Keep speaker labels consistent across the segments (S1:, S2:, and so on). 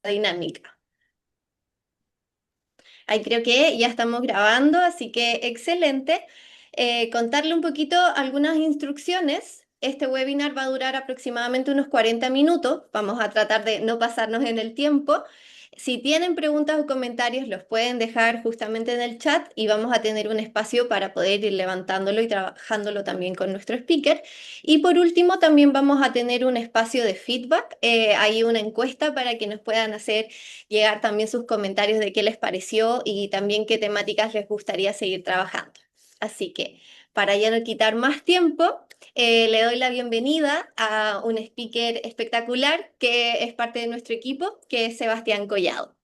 S1: dinámica. Ahí creo que ya estamos grabando, así que excelente. Contarle un poquito algunas instrucciones. Este webinar va a durar aproximadamente unos 40 minutos. Vamos a tratar de no pasarnos en el tiempo. Si tienen preguntas o comentarios, los pueden dejar justamente en el chat y vamos a tener un espacio para poder ir levantándolo y trabajándolo también con nuestro speaker. Y por último, también vamos a tener un espacio de feedback. Hay una encuesta para que nos puedan hacer llegar también sus comentarios de qué les pareció y también qué temáticas les gustaría seguir trabajando. Así que, para ya no quitar más tiempo, le doy la bienvenida a un speaker espectacular que es parte de nuestro equipo, que es Sebastián Collado.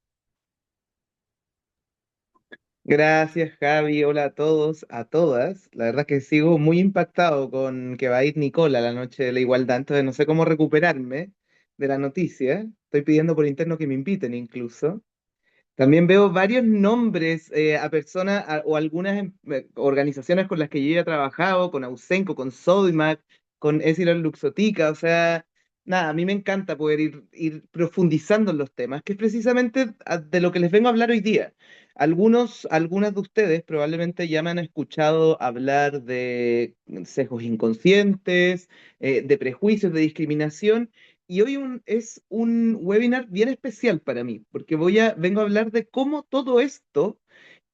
S2: Gracias, Javi. Hola a todos, a todas. La verdad es que sigo muy impactado con que va a ir Nicola la noche de la igualdad, entonces no sé cómo recuperarme de la noticia. Estoy pidiendo por interno que me inviten incluso. También veo varios nombres a personas o algunas organizaciones con las que yo ya he trabajado, con Ausenco, con Sodimac, con Essilor Luxotica, o sea, nada, a mí me encanta poder ir profundizando en los temas, que es precisamente de lo que les vengo a hablar hoy día. Algunas de ustedes probablemente ya me han escuchado hablar de sesgos inconscientes, de prejuicios, de discriminación. Y hoy es un webinar bien especial para mí, porque vengo a hablar de cómo todo esto,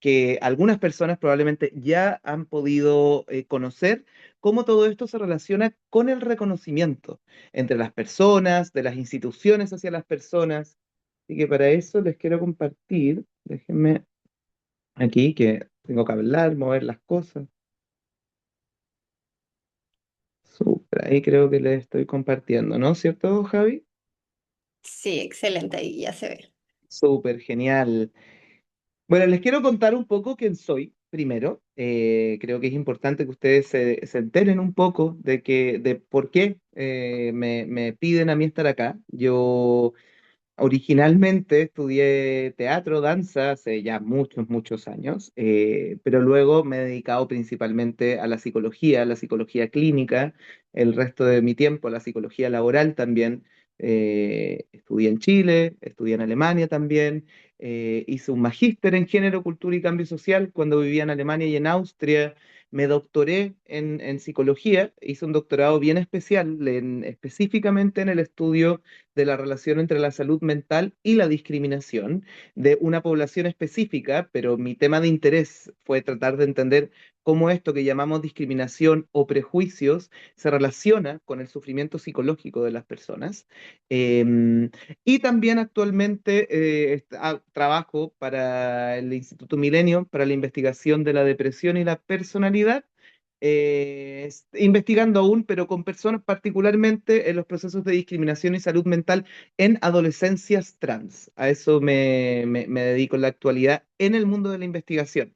S2: que algunas personas probablemente ya han podido conocer, cómo todo esto se relaciona con el reconocimiento entre las personas, de las instituciones hacia las personas. Así que para eso les quiero compartir, déjenme aquí que tengo que hablar, mover las cosas. Súper, ahí creo que les estoy compartiendo, ¿no? ¿Cierto, Javi?
S1: Sí, excelente, ahí ya se ve.
S2: Súper, genial. Bueno, les quiero contar un poco quién soy primero. Creo que es importante que ustedes se enteren un poco de por qué me piden a mí estar acá. Yo originalmente estudié teatro, danza hace ya muchos, muchos años, pero luego me he dedicado principalmente a la psicología clínica, el resto de mi tiempo a la psicología laboral también. Estudié en Chile, estudié en Alemania también, hice un magíster en género, cultura y cambio social cuando vivía en Alemania y en Austria. Me doctoré en psicología, hice un doctorado bien especial, específicamente en el estudio de la relación entre la salud mental y la discriminación de una población específica, pero mi tema de interés fue tratar de entender cómo esto que llamamos discriminación o prejuicios se relaciona con el sufrimiento psicológico de las personas. Eh, y también actualmente trabajo para el Instituto Milenio para la investigación de la depresión y la personalidad, investigando aún, pero con personas particularmente en los procesos de discriminación y salud mental en adolescencias trans. A eso me dedico en la actualidad en el mundo de la investigación.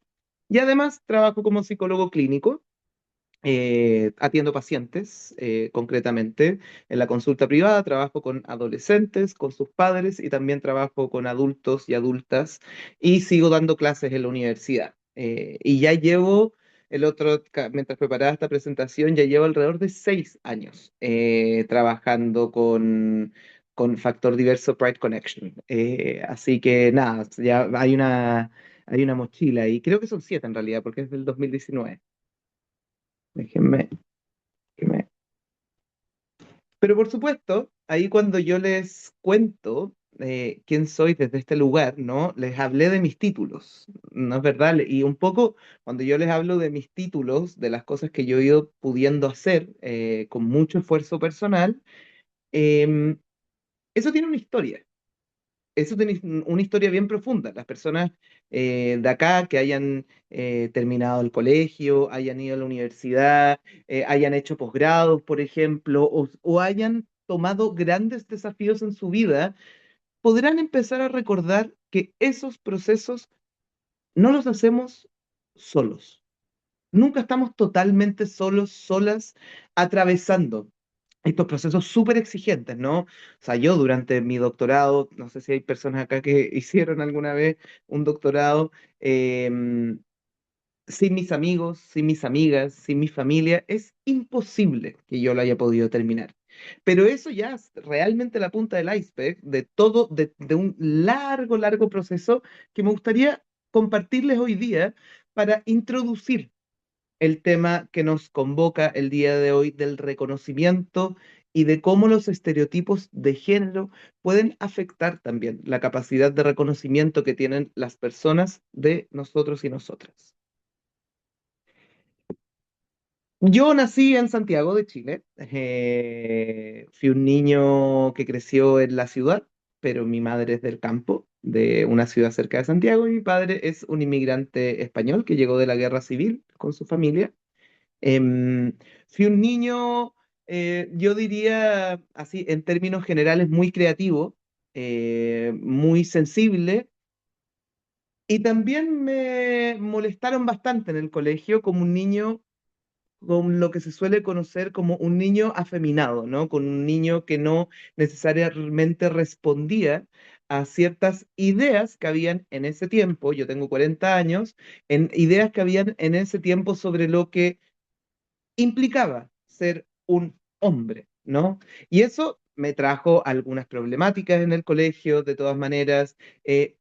S2: Y además trabajo como psicólogo clínico. Atiendo pacientes, concretamente en la consulta privada, trabajo con adolescentes, con sus padres y también trabajo con adultos y adultas y sigo dando clases en la universidad. Y ya llevo, mientras preparaba esta presentación, ya llevo alrededor de 6 años trabajando con Factor Diverso Pride Connection. Así que nada, ya hay una mochila y creo que son 7 en realidad, porque es del 2019. Déjenme Pero por supuesto, ahí cuando yo les cuento quién soy desde este lugar, ¿no? Les hablé de mis títulos, ¿no es verdad? Y un poco cuando yo les hablo de mis títulos, de las cosas que yo he ido pudiendo hacer con mucho esfuerzo personal, em, eso tiene una historia. Eso tiene una historia bien profunda. Las personas de acá que hayan terminado el colegio, hayan ido a la universidad, hayan hecho posgrados, por ejemplo, o hayan tomado grandes desafíos en su vida, podrán empezar a recordar que esos procesos no los hacemos solos. Nunca estamos totalmente solos, solas, atravesando estos procesos súper exigentes, ¿no? O sea, yo durante mi doctorado, no sé si hay personas acá que hicieron alguna vez un doctorado, sin mis amigos, sin mis amigas, sin mi familia, es imposible que yo lo haya podido terminar. Pero eso ya es realmente la punta del iceberg de todo, de un largo, largo proceso que me gustaría compartirles hoy día para introducir el tema que nos convoca el día de hoy del reconocimiento y de cómo los estereotipos de género pueden afectar también la capacidad de reconocimiento que tienen las personas de nosotros y nosotras. Yo nací en Santiago de Chile. Fui un niño que creció en la ciudad, pero mi madre es del campo, de una ciudad cerca de Santiago, y mi padre es un inmigrante español que llegó de la guerra civil con su familia. Em, Fui un niño, yo diría así, en términos generales, muy creativo, muy sensible, y también me molestaron bastante en el colegio como un niño con lo que se suele conocer como un niño afeminado, ¿no? Con un niño que no necesariamente respondía a ciertas ideas que habían en ese tiempo, yo tengo 40 años, en ideas que habían en ese tiempo sobre lo que implicaba ser un hombre, ¿no? Y eso me trajo algunas problemáticas en el colegio, de todas maneras,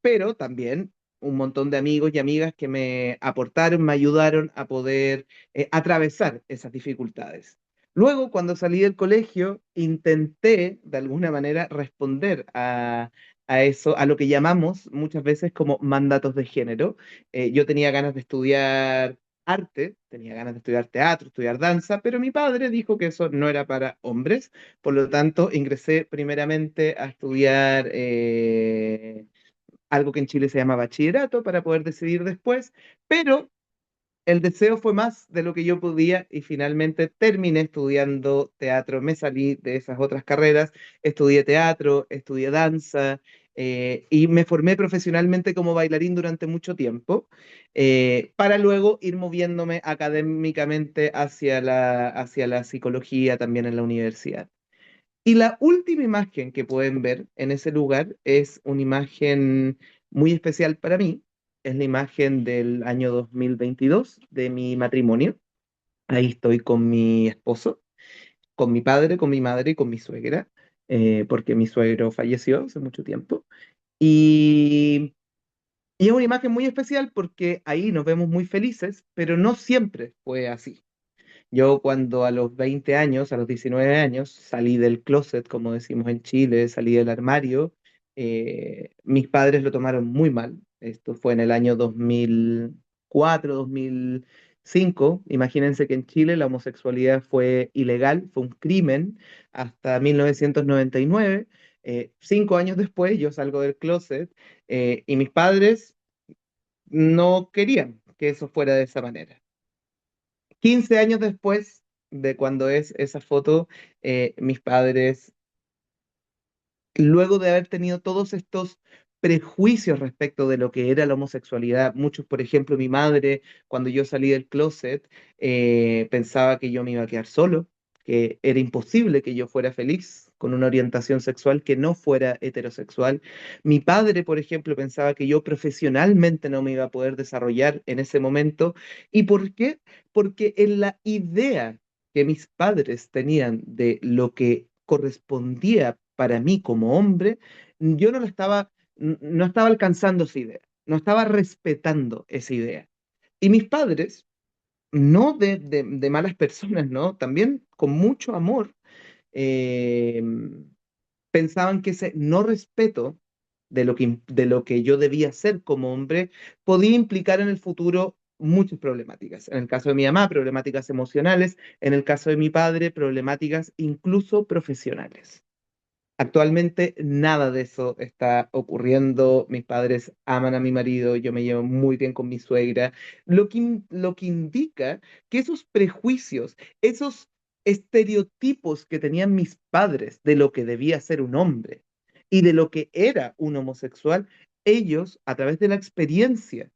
S2: pero también un montón de amigos y amigas que me aportaron, me ayudaron a poder atravesar esas dificultades. Luego, cuando salí del colegio, intenté de alguna manera responder a eso, a lo que llamamos muchas veces como mandatos de género. Yo tenía ganas de estudiar arte, tenía ganas de estudiar teatro, estudiar danza, pero mi padre dijo que eso no era para hombres, por lo tanto ingresé primeramente a estudiar algo que en Chile se llama bachillerato para poder decidir después, pero el deseo fue más de lo que yo podía y finalmente terminé estudiando teatro. Me salí de esas otras carreras, estudié teatro, estudié danza y me formé profesionalmente como bailarín durante mucho tiempo para luego ir moviéndome académicamente hacia la psicología también en la universidad. Y la última imagen que pueden ver en ese lugar es una imagen muy especial para mí. Es la imagen del año 2022 de mi matrimonio. Ahí estoy con mi esposo, con mi padre, con mi madre y con mi suegra, porque mi suegro falleció hace mucho tiempo. Y, y es una imagen muy especial porque ahí nos vemos muy felices, pero no siempre fue así. Yo cuando a los 20 años, a los 19 años, salí del closet, como decimos en Chile, salí del armario, mis padres lo tomaron muy mal. Esto fue en el año 2004, 2005. Imagínense que en Chile la homosexualidad fue ilegal, fue un crimen hasta 1999. 5 años después yo salgo del closet y mis padres no querían que eso fuera de esa manera. 15 años después de cuando es esa foto, mis padres, luego de haber tenido todos estos prejuicios respecto de lo que era la homosexualidad, muchos, por ejemplo, mi madre, cuando yo salí del closet, pensaba que yo me iba a quedar solo, que era imposible que yo fuera feliz con una orientación sexual que no fuera heterosexual. Mi padre, por ejemplo, pensaba que yo profesionalmente no me iba a poder desarrollar en ese momento. ¿Y por qué? Porque en la idea que mis padres tenían de lo que correspondía para mí como hombre, yo no lo estaba, no estaba alcanzando esa idea, no estaba respetando esa idea. Y mis padres, no de malas personas, ¿no? También con mucho amor, eh, pensaban que ese no respeto de lo que yo debía ser como hombre podía implicar en el futuro muchas problemáticas. En el caso de mi mamá, problemáticas emocionales, en el caso de mi padre, problemáticas incluso profesionales. Actualmente nada de eso está ocurriendo. Mis padres aman a mi marido, yo me llevo muy bien con mi suegra, lo que indica que esos prejuicios, esos estereotipos que tenían mis padres de lo que debía ser un hombre y de lo que era un homosexual, ellos, a través de la experiencia,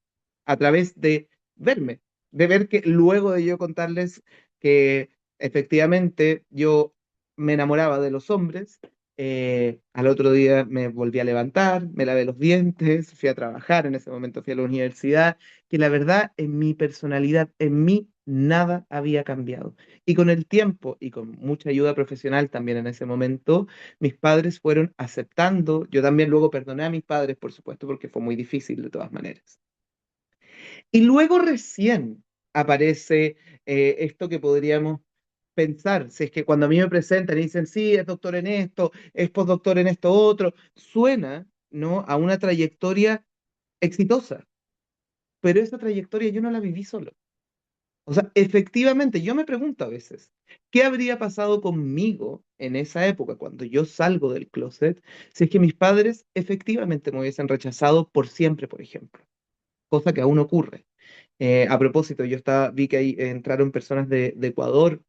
S2: a través de verme, de ver que luego de yo contarles que efectivamente yo me enamoraba de los hombres, Al otro día me volví a levantar, me lavé los dientes, fui a trabajar, en ese momento fui a la universidad, que la verdad en mi personalidad, en mí, nada había cambiado. Y con el tiempo y con mucha ayuda profesional también en ese momento, mis padres fueron aceptando, yo también luego perdoné a mis padres, por supuesto, porque fue muy difícil de todas maneras. Y luego recién aparece esto que podríamos pensar, si es que cuando a mí me presentan y dicen, sí, es doctor en esto, es postdoctor en esto otro, suena, ¿no?, a una trayectoria exitosa, pero esa trayectoria yo no la viví solo. O sea, efectivamente, yo me pregunto a veces, ¿qué habría pasado conmigo en esa época, cuando yo salgo del closet, si es que mis padres efectivamente me hubiesen rechazado por siempre, por ejemplo? Cosa que aún ocurre. A propósito, vi que ahí entraron personas de Ecuador.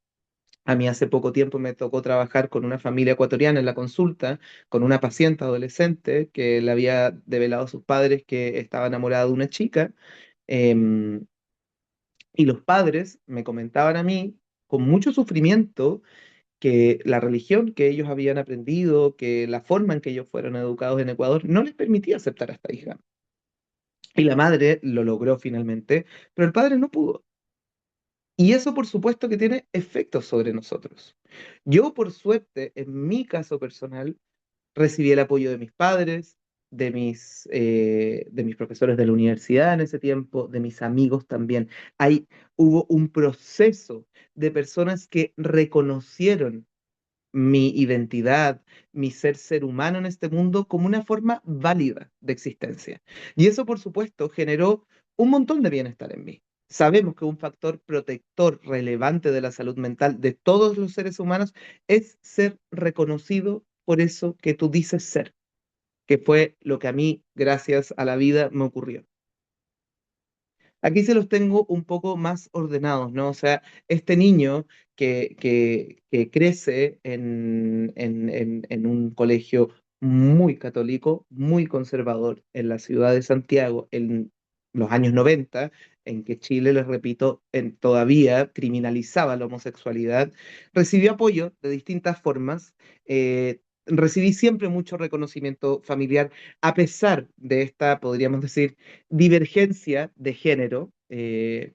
S2: A mí hace poco tiempo me tocó trabajar con una familia ecuatoriana en la consulta, con una paciente adolescente que le había develado a sus padres que estaba enamorada de una chica. em, y los padres me comentaban a mí, con mucho sufrimiento, que la religión que ellos habían aprendido, que la forma en que ellos fueron educados en Ecuador, no les permitía aceptar a esta hija. Y la madre lo logró finalmente, pero el padre no pudo. Y eso, por supuesto, que tiene efectos sobre nosotros. Yo, por suerte, en mi caso personal, recibí el apoyo de mis padres, de mis profesores de la universidad en ese tiempo, de mis amigos también. Ahí hubo un proceso de personas que reconocieron mi identidad, mi ser humano en este mundo como una forma válida de existencia. Y eso, por supuesto, generó un montón de bienestar en mí. Sabemos que un factor protector relevante de la salud mental de todos los seres humanos es ser reconocido por eso que tú dices ser, que fue lo que a mí, gracias a la vida, me ocurrió. Aquí se los tengo un poco más ordenados, ¿no? O sea, este niño que crece en un colegio muy católico, muy conservador, en la ciudad de Santiago, en los años 90, en que Chile, les repito, todavía criminalizaba la homosexualidad, recibió apoyo de distintas formas. Recibí siempre mucho reconocimiento familiar, a pesar de esta, podríamos decir, divergencia de género,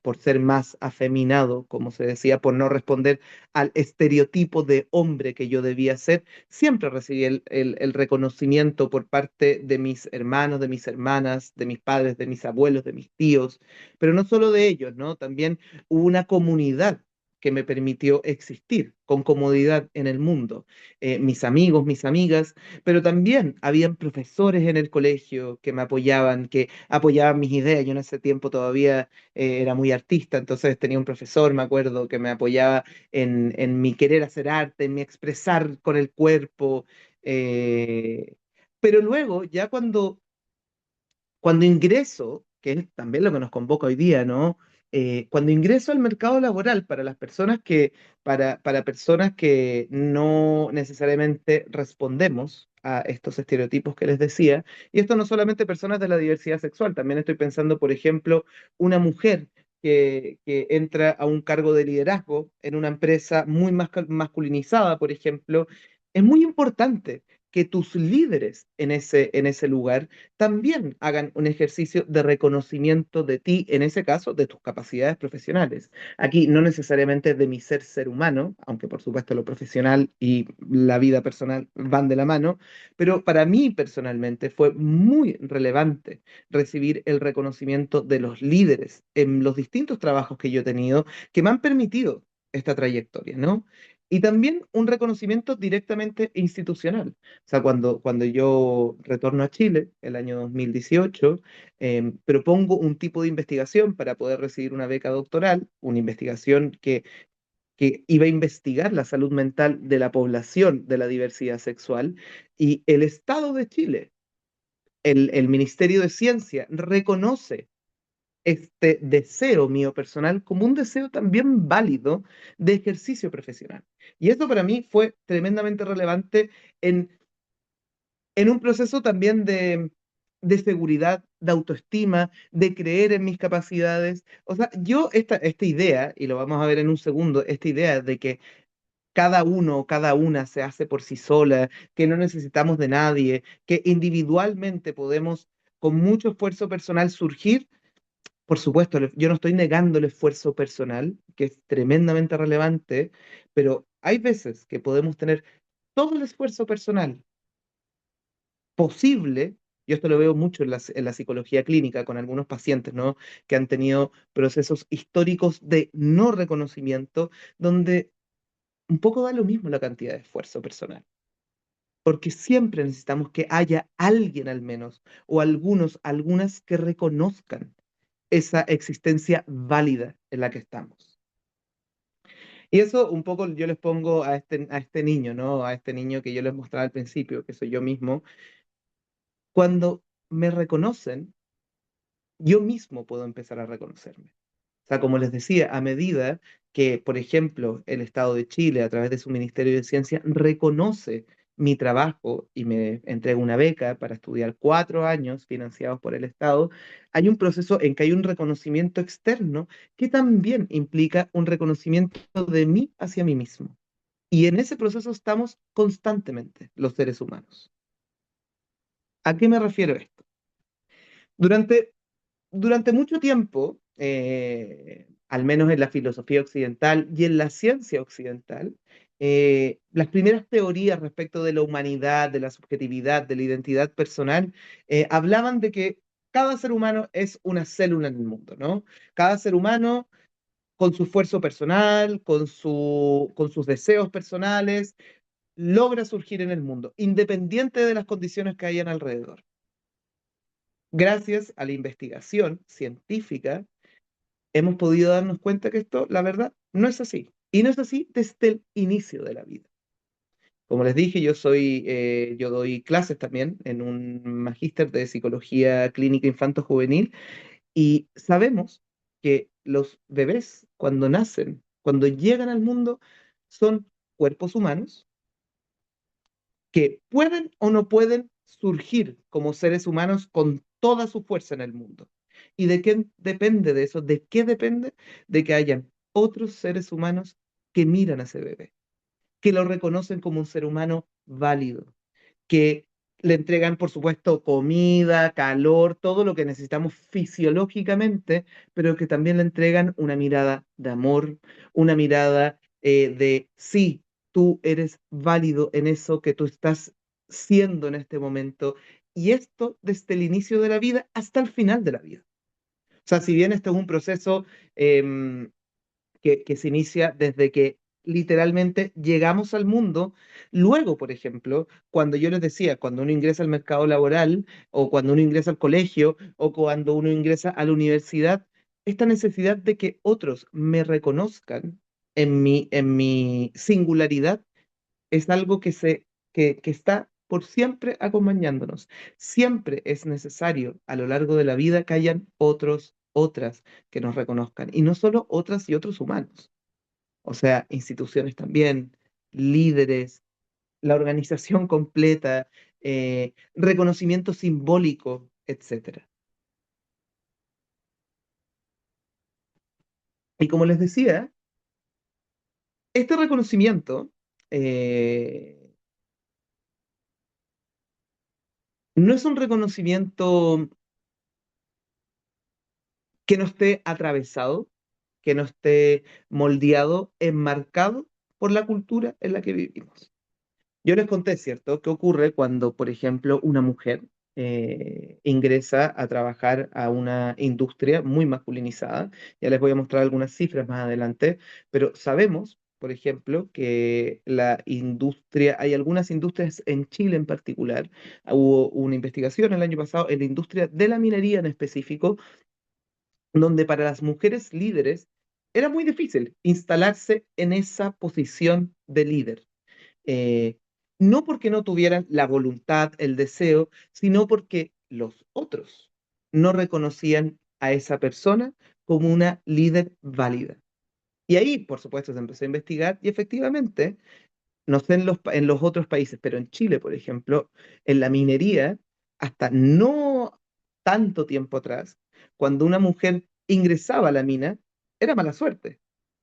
S2: por ser más afeminado, como se decía, por no responder al estereotipo de hombre que yo debía ser, siempre recibí el reconocimiento por parte de mis hermanos, de mis hermanas, de mis padres, de mis abuelos, de mis tíos, pero no solo de ellos, ¿no? También hubo una comunidad que me permitió existir con comodidad en el mundo. Mis amigos, mis amigas, pero también habían profesores en el colegio que me apoyaban, que apoyaban mis ideas. Yo en ese tiempo todavía era muy artista, entonces tenía un profesor, me acuerdo, que me apoyaba en mi querer hacer arte, en mi expresar con el cuerpo. eh, pero luego, ya cuando ingreso, que es también lo que nos convoca hoy día, ¿no? Cuando ingreso al mercado laboral para las personas para personas que no necesariamente respondemos a estos estereotipos que les decía, y esto no solamente personas de la diversidad sexual, también estoy pensando, por ejemplo, una mujer que entra a un cargo de liderazgo en una empresa muy masculinizada, por ejemplo, es muy importante que tus líderes en ese lugar también hagan un ejercicio de reconocimiento de ti, en ese caso, de tus capacidades profesionales. Aquí no necesariamente de mi ser humano, aunque por supuesto lo profesional y la vida personal van de la mano, pero para mí personalmente fue muy relevante recibir el reconocimiento de los líderes en los distintos trabajos que yo he tenido que me han permitido esta trayectoria, ¿no? Y también un reconocimiento directamente institucional. O sea, cuando yo retorno a Chile el año 2018, propongo un tipo de investigación para poder recibir una beca doctoral, una investigación que iba a investigar la salud mental de la población de la diversidad sexual, y el Estado de Chile, el Ministerio de Ciencia, reconoce este deseo mío personal como un deseo también válido de ejercicio profesional. Y esto para mí fue tremendamente relevante en un proceso también de seguridad, de autoestima, de creer en mis capacidades. O sea, esta idea, y lo vamos a ver en un segundo, esta idea de que cada uno o cada una se hace por sí sola, que no necesitamos de nadie, que individualmente podemos con mucho esfuerzo personal surgir. Por supuesto, yo no estoy negando el esfuerzo personal, que es tremendamente relevante, pero hay veces que podemos tener todo el esfuerzo personal posible. Yo esto lo veo mucho en la psicología clínica con algunos pacientes, ¿no? Que han tenido procesos históricos de no reconocimiento, donde un poco da lo mismo la cantidad de esfuerzo personal, porque siempre necesitamos que haya alguien al menos, o algunos, algunas que reconozcan esa existencia válida en la que estamos. Y eso un poco yo les pongo a este niño, ¿no? A este niño que yo les mostraba al principio, que soy yo mismo. Cuando me reconocen, yo mismo puedo empezar a reconocerme. O sea, como les decía, a medida que, por ejemplo, el Estado de Chile, a través de su Ministerio de Ciencia, reconoce mi trabajo y me entrega una beca para estudiar 4 años financiados por el Estado, hay un proceso en que hay un reconocimiento externo que también implica un reconocimiento de mí hacia mí mismo. Y en ese proceso estamos constantemente los seres humanos. ¿A qué me refiero esto? Durante Durante mucho tiempo, al menos en la filosofía occidental y en la ciencia occidental, las primeras teorías respecto de la humanidad, de la subjetividad, de la identidad personal, hablaban de que cada ser humano es una célula en el mundo, ¿no? Cada ser humano, con su esfuerzo personal, con sus deseos personales, logra surgir en el mundo, independiente de las condiciones que hayan alrededor. Gracias a la investigación científica, hemos podido darnos cuenta que esto, la verdad, no es así. Y no es así desde el inicio de la vida. Como les dije, yo doy clases también en un magíster de psicología clínica infanto-juvenil y sabemos que los bebés cuando nacen, cuando llegan al mundo, son cuerpos humanos que pueden o no pueden surgir como seres humanos con toda su fuerza en el mundo. ¿Y de qué depende de eso? ¿De qué depende? De que hayan otros seres humanos que miran a ese bebé, que lo reconocen como un ser humano válido, que le entregan, por supuesto, comida, calor, todo lo que necesitamos fisiológicamente, pero que también le entregan una mirada de amor, una mirada de sí, tú eres válido en eso que tú estás siendo en este momento. Y esto desde el inicio de la vida hasta el final de la vida. O sea, si bien este es un proceso em, que se inicia desde que literalmente llegamos al mundo. Luego, por ejemplo, cuando yo les decía, cuando uno ingresa al mercado laboral o cuando uno ingresa al colegio o cuando uno ingresa a la universidad, esta necesidad de que otros me reconozcan en mi singularidad es algo que está por siempre acompañándonos. Siempre es necesario a lo largo de la vida que hayan otros, otras que nos reconozcan, y no solo otras y otros humanos, o sea, instituciones también, líderes, la organización completa, reconocimiento simbólico, etcétera. Y como les decía, este reconocimiento eh, no es un reconocimiento que no esté atravesado, que no esté moldeado, enmarcado por la cultura en la que vivimos. Yo les conté, ¿cierto?, qué ocurre cuando, por ejemplo, una mujer ingresa a trabajar a una industria muy masculinizada. Ya les voy a mostrar algunas cifras más adelante, pero sabemos, por ejemplo, que la industria, hay algunas industrias en Chile en particular. Hubo una investigación el año pasado en la industria de la minería en específico, donde para las mujeres líderes era muy difícil instalarse en esa posición de líder. Eh, no porque no tuvieran la voluntad, el deseo, sino porque los otros no reconocían a esa persona como una líder válida. Y ahí, por supuesto, se empezó a investigar y efectivamente, no sé en los otros países, pero en Chile, por ejemplo, en la minería, hasta no tanto tiempo atrás, cuando una mujer ingresaba a la mina, era mala suerte.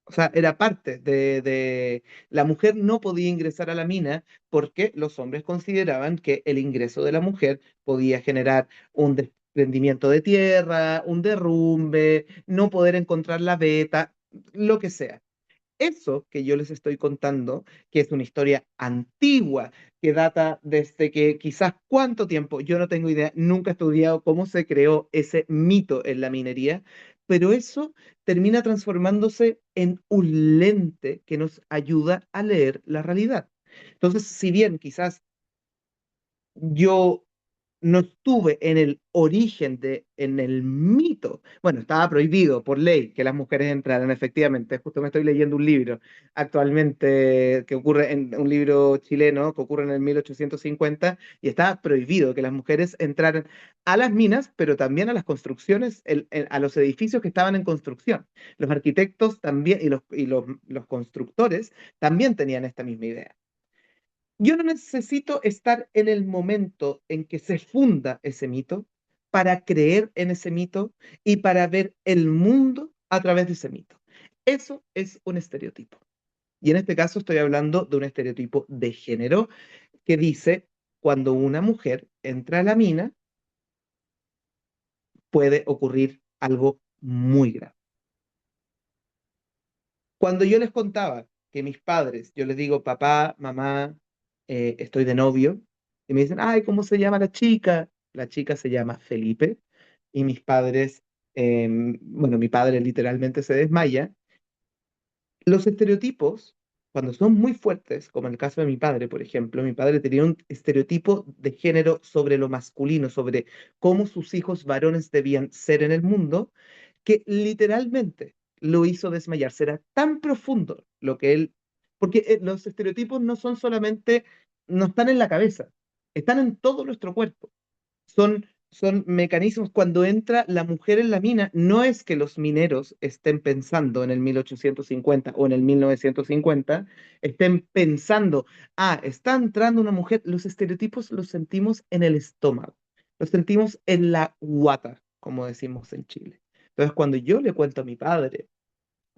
S2: O sea, era parte de... La mujer no podía ingresar a la mina porque los hombres consideraban que el ingreso de la mujer podía generar un desprendimiento de tierra, un derrumbe, no poder encontrar la veta, lo que sea. Eso que yo les estoy contando, que es una historia antigua, que data desde que quizás cuánto tiempo, yo no tengo idea, nunca he estudiado cómo se creó ese mito en la minería, pero eso termina transformándose en un lente que nos ayuda a leer la realidad. Entonces, si bien quizás yo no estuve en el origen en el mito. Bueno, estaba prohibido por ley que las mujeres entraran, efectivamente. Justo me estoy leyendo un libro actualmente que ocurre en un libro chileno que ocurre en el 1850 y estaba prohibido que las mujeres entraran a las minas, pero también a las construcciones, a los edificios que estaban en construcción. Los arquitectos también los constructores también tenían esta misma idea. Yo no necesito estar en el momento en que se funda ese mito para creer en ese mito y para ver el mundo a través de ese mito. Eso es un estereotipo. Y en este caso estoy hablando de un estereotipo de género que dice, cuando una mujer entra a la mina, puede ocurrir algo muy grave. Cuando yo les contaba que mis padres, yo les digo, papá, mamá, estoy de novio, y me dicen, ay, ¿cómo se llama la chica? La chica se llama Felipe, y mis padres, bueno, mi padre literalmente se desmaya. Los estereotipos, cuando son muy fuertes, como en el caso de mi padre, por ejemplo, mi padre tenía un estereotipo de género sobre lo masculino, sobre cómo sus hijos varones debían ser en el mundo, que literalmente lo hizo desmayar. Será tan profundo lo que él, porque los estereotipos no son solamente, no están en la cabeza, están en todo nuestro cuerpo. Son mecanismos. Cuando entra la mujer en la mina, no es que los mineros estén pensando en el 1850 o en el 1950, estén pensando, ah, está entrando una mujer. Los estereotipos los sentimos en el estómago, los sentimos en la guata, como decimos en Chile. Entonces, cuando yo le cuento a mi padre,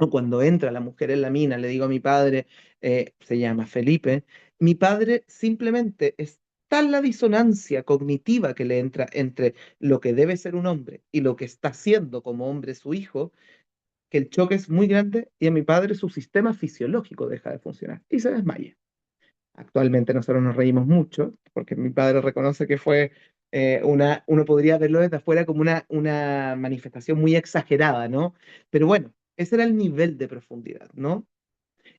S2: o cuando entra la mujer en la mina, le digo a mi padre, se llama Felipe, mi padre simplemente es tal la disonancia cognitiva que le entra entre lo que debe ser un hombre y lo que está siendo como hombre su hijo, que el choque es muy grande y a mi padre su sistema fisiológico deja de funcionar y se desmaya. Actualmente nosotros nos reímos mucho porque mi padre reconoce que fue uno podría verlo desde afuera como una manifestación muy exagerada, ¿no? Pero bueno, ese era el nivel de profundidad, ¿no?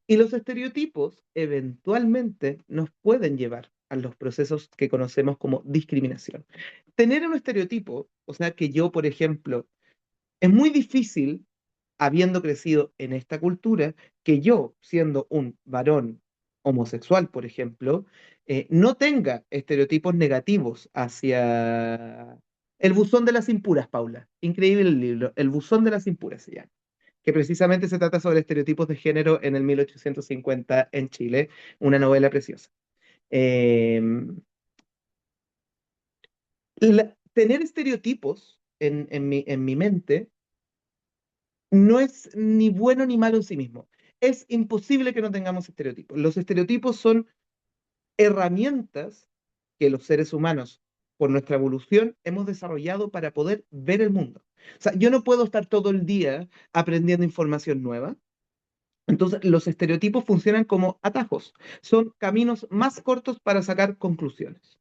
S2: Y los estereotipos eventualmente nos pueden llevar a los procesos que conocemos como discriminación. Tener un estereotipo, o sea, que yo, por ejemplo, es muy difícil, habiendo crecido en esta cultura, que yo, siendo un varón homosexual, por ejemplo, no tenga estereotipos negativos hacia el buzón de las impuras, Paula. Increíble el libro, El buzón de las impuras se llama, que precisamente se trata sobre estereotipos de género en el 1850 en Chile, una novela preciosa. Eh, Tener estereotipos en mi mente no es ni bueno ni malo en sí mismo. Es imposible que no tengamos estereotipos. Los estereotipos son herramientas que los seres humanos, por nuestra evolución, hemos desarrollado para poder ver el mundo. O sea, yo no puedo estar todo el día aprendiendo información nueva. Entonces, los estereotipos funcionan como atajos. Son caminos más cortos para sacar conclusiones.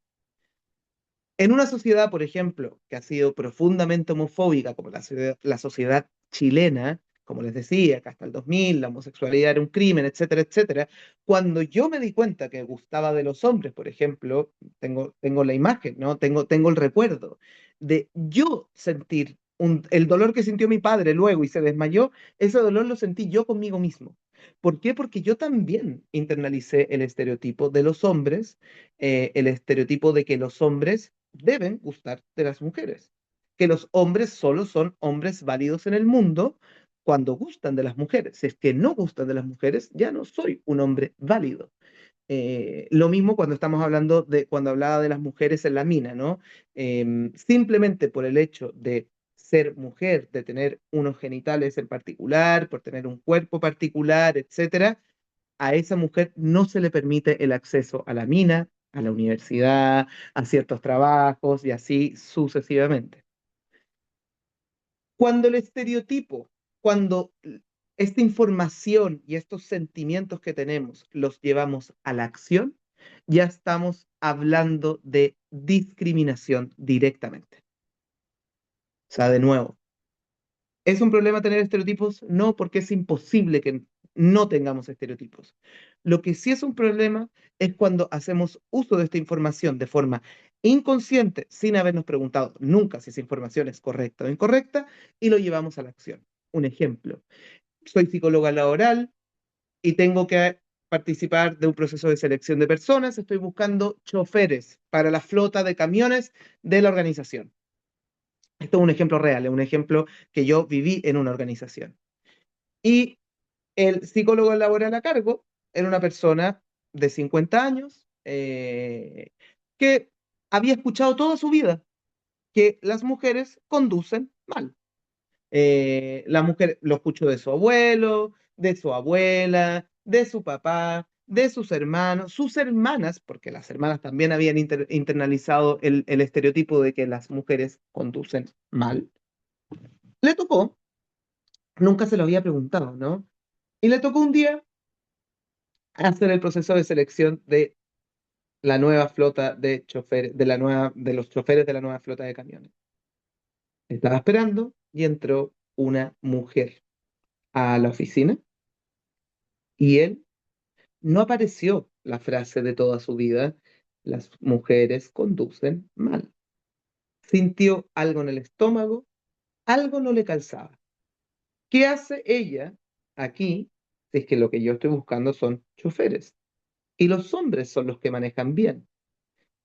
S2: En una sociedad, por ejemplo, que ha sido profundamente homofóbica, como la sociedad chilena, como les decía, que hasta el 2000 la homosexualidad era un crimen, etcétera, etcétera, cuando yo me di cuenta que gustaba de los hombres, por ejemplo, tengo la imagen, ¿no? Tengo el recuerdo de yo sentir el dolor que sintió mi padre luego y se desmayó, ese dolor lo sentí yo conmigo mismo. ¿Por qué? Porque yo también internalicé el estereotipo de los hombres, el estereotipo de que los hombres deben gustar de las mujeres, que los hombres solo son hombres válidos en el mundo cuando gustan de las mujeres. Si es que no gustan de las mujeres, ya no soy un hombre válido. Lo mismo cuando estamos hablando cuando hablaba de las mujeres en la mina, ¿no? Simplemente por el hecho de ser mujer, de tener unos genitales en particular, por tener un cuerpo particular, etcétera, a esa mujer no se le permite el acceso a la mina, a la universidad, a ciertos trabajos y así sucesivamente. Cuando el estereotipo, cuando esta información y estos sentimientos que tenemos los llevamos a la acción, ya estamos hablando de discriminación directamente. O sea, de nuevo, ¿es un problema tener estereotipos? No, porque es imposible que no tengamos estereotipos. Lo que sí es un problema es cuando hacemos uso de esta información de forma inconsciente, sin habernos preguntado nunca si esa información es correcta o incorrecta, y lo llevamos a la acción. Un ejemplo, soy psicóloga laboral y tengo que participar de un proceso de selección de personas, estoy buscando choferes para la flota de camiones de la organización. Esto es un ejemplo real, es un ejemplo que yo viví en una organización. Y el psicólogo laboral a cargo era una persona de 50 años que había escuchado toda su vida que las mujeres conducen mal. La mujer lo escuchó de su abuelo, de su abuela, de su papá, de sus hermanos, sus hermanas, porque las hermanas también habían internalizado el estereotipo de que las mujeres conducen mal. Le tocó, nunca se lo había preguntado, ¿no? Y le tocó un día hacer el proceso de selección de la nueva flota de choferes, de los choferes de la nueva flota de camiones. Estaba esperando y entró una mujer a la oficina y él no apareció la frase de toda su vida, las mujeres conducen mal. Sintió algo en el estómago, algo no le calzaba. ¿Qué hace ella aquí si es que lo que yo estoy buscando son choferes? Y los hombres son los que manejan bien.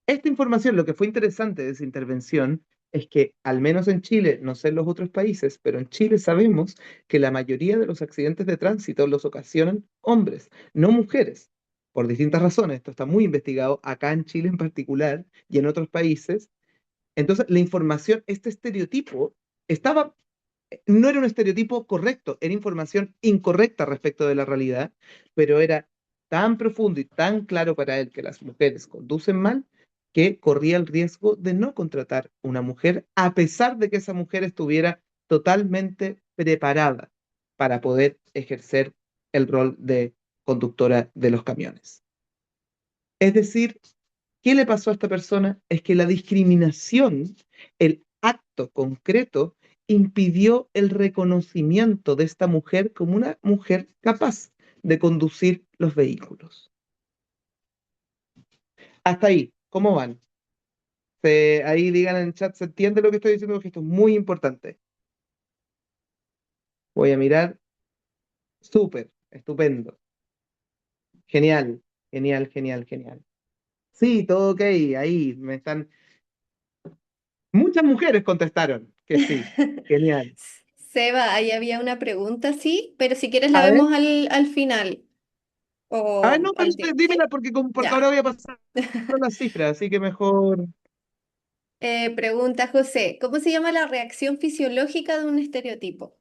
S2: Esta información, lo que fue interesante de esa intervención es que, al menos en Chile, no sé en los otros países, pero en Chile sabemos que la mayoría de los accidentes de tránsito los ocasionan hombres, no mujeres, por distintas razones. Esto está muy investigado acá en Chile en particular y en otros países. Entonces, la información, este estereotipo, estaba, no era un estereotipo correcto, era información incorrecta respecto de la realidad, pero era tan profundo y tan claro para él que las mujeres conducen mal que corría el riesgo de no contratar una mujer, a pesar de que esa mujer estuviera totalmente preparada para poder ejercer el rol de conductora de los camiones. Es decir, ¿qué le pasó a esta persona? Es que la discriminación, el acto concreto, impidió el reconocimiento de esta mujer como una mujer capaz de conducir los vehículos. Hasta ahí, ¿cómo van? Ahí digan en el chat, ¿se entiende lo que estoy diciendo? Porque esto es muy importante. Voy a mirar. Súper, estupendo. Genial, genial, genial, genial. Sí, todo ok, ahí me están. Muchas mujeres contestaron que sí. Genial.
S1: Seba, ahí había una pregunta, sí, pero si quieres la
S2: A ver.
S1: vemos al final
S2: A ver,
S1: o
S2: no, pero
S1: al tiro, ¿sí?
S2: dímela porque ahora
S1: Ya.
S2: voy a pasar las cifras, así que mejor.
S1: Pregunta José, ¿cómo se llama la reacción fisiológica de un estereotipo?